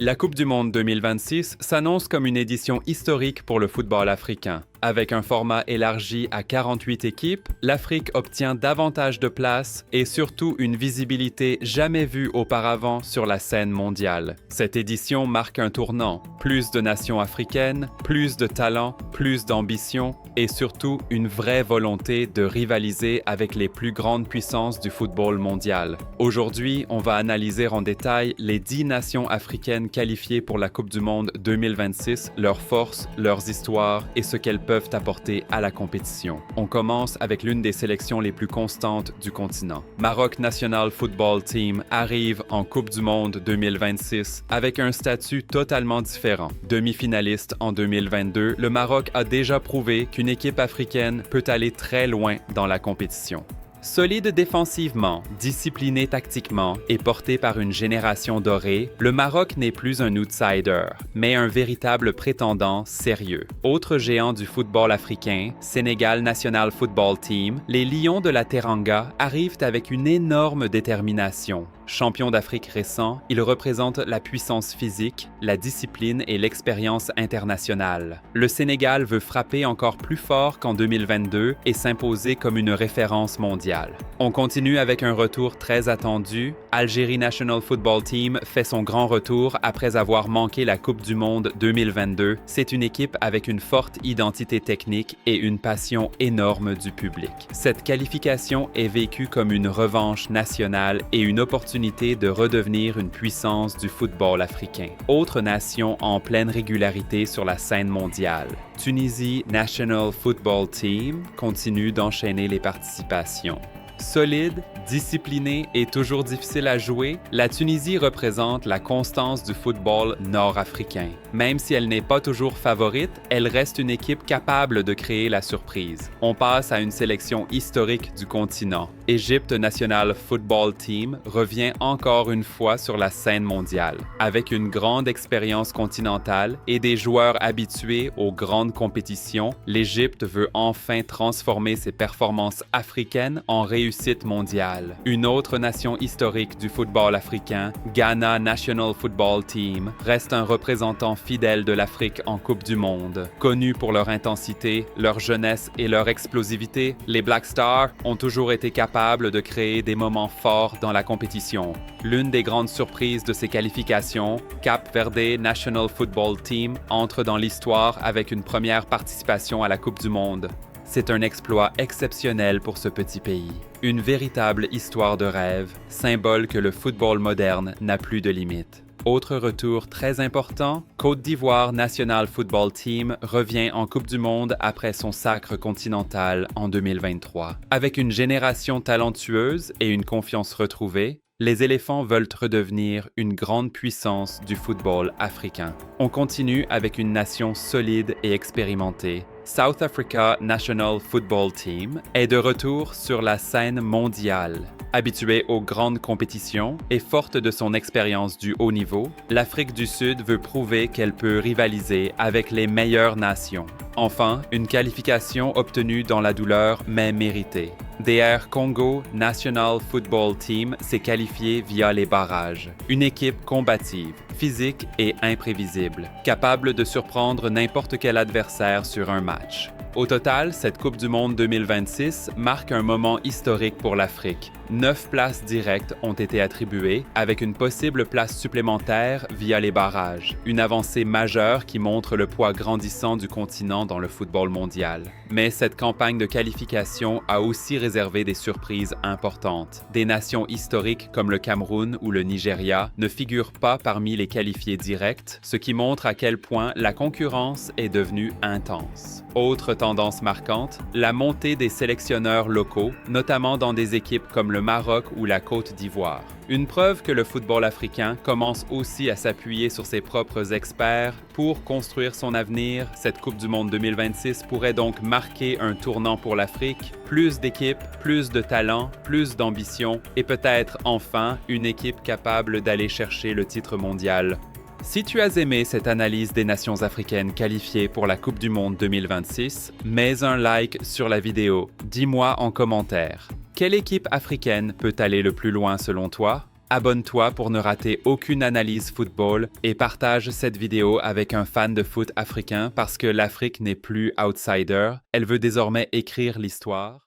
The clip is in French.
La Coupe du Monde 2026 s'annonce comme une édition historique pour le football africain. Avec un format élargi à 48 équipes, l'Afrique obtient davantage de place et surtout une visibilité jamais vue auparavant sur la scène mondiale. Cette édition marque un tournant. Plus de nations africaines, plus de talent, plus d'ambition et surtout une vraie volonté de rivaliser avec les plus grandes puissances du football mondial. Aujourd'hui, on va analyser en détail les 10 nations africaines qualifiées pour la Coupe du Monde 2026, leurs forces, leurs histoires et ce qu'elles peuvent apporter à la compétition. On commence avec l'une des sélections les plus constantes du continent. Maroc National Football Team arrive en Coupe du Monde 2026 avec un statut totalement différent. Demi-finaliste en 2022, le Maroc a déjà prouvé qu'une équipe africaine peut aller très loin dans la compétition. Solide défensivement, discipliné tactiquement et porté par une génération dorée, le Maroc n'est plus un outsider, mais un véritable prétendant sérieux. Autre géant du football africain, Sénégal National Football Team, les Lions de la Teranga arrivent avec une énorme détermination. Champion d'Afrique récent, ils représentent la puissance physique, la discipline et l'expérience internationale. Le Sénégal veut frapper encore plus fort qu'en 2022 et s'imposer comme une référence mondiale. On continue avec un retour très attendu. Algérie National Football Team fait son grand retour après avoir manqué la Coupe du Monde 2022. C'est une équipe avec une forte identité technique et une passion énorme du public. Cette qualification est vécue comme une revanche nationale et une opportunité de redevenir une puissance du football africain. Autre nation en pleine régularité sur la scène mondiale. Tunisie National Football Team continue d'enchaîner les participations. Solide, disciplinée et toujours difficile à jouer, la Tunisie représente la constance du football nord-africain. Même si elle n'est pas toujours favorite, elle reste une équipe capable de créer la surprise. On passe à une sélection historique du continent. Égypte National Football Team revient encore une fois sur la scène mondiale. Avec une grande expérience continentale et des joueurs habitués aux grandes compétitions, l'Égypte veut enfin transformer ses performances africaines en réussite mondiale. Une autre nation historique du football africain, Ghana National Football Team, reste un représentant fidèle de l'Afrique en Coupe du Monde. Connus pour leur intensité, leur jeunesse et leur explosivité, les Black Stars ont toujours été capables de créer des moments forts dans la compétition. L'une des grandes surprises de ces qualifications, Cap Verde National Football Team entre dans l'histoire avec une première participation à la Coupe du Monde. C'est un exploit exceptionnel pour ce petit pays. Une véritable histoire de rêve, symbole que le football moderne n'a plus de limites. Autre retour très important, Côte d'Ivoire National Football Team revient en Coupe du Monde après son sacre continental en 2023. Avec une génération talentueuse et une confiance retrouvée, les éléphants veulent redevenir une grande puissance du football africain. On continue avec une nation solide et expérimentée. South Africa National Football Team est de retour sur la scène mondiale. Habituée aux grandes compétitions et forte de son expérience du haut niveau, l'Afrique du Sud veut prouver qu'elle peut rivaliser avec les meilleures nations. Enfin, une qualification obtenue dans la douleur mais méritée. DR Congo National Football Team s'est qualifié via les barrages. Une équipe combative, physique et imprévisible, capable de surprendre n'importe quel adversaire sur un match. Au total, cette Coupe du Monde 2026 marque un moment historique pour l'Afrique. 9 places directes ont été attribuées, avec une possible place supplémentaire via les barrages. Une avancée majeure qui montre le poids grandissant du continent dans le football mondial. Mais cette campagne de qualification a aussi réservé des surprises importantes. Des nations historiques comme le Cameroun ou le Nigeria ne figurent pas parmi les qualifiés directs, ce qui montre à quel point la concurrence est devenue intense. Autre tendance marquante, la montée des sélectionneurs locaux, notamment dans des équipes comme le Maroc ou la Côte d'Ivoire. Une preuve que le football africain commence aussi à s'appuyer sur ses propres experts pour construire son avenir. Cette Coupe du Monde 2026 pourrait donc marquer un tournant pour l'Afrique. Plus d'équipes, plus de talent, plus d'ambition et peut-être enfin une équipe capable d'aller chercher le titre mondial. Si tu as aimé cette analyse des nations africaines qualifiées pour la Coupe du Monde 2026, mets un like sur la vidéo. Dis-moi en commentaire, quelle équipe africaine peut aller le plus loin selon toi? Abonne-toi pour ne rater aucune analyse football et partage cette vidéo avec un fan de foot africain parce que l'Afrique n'est plus outsider, elle veut désormais écrire l'histoire.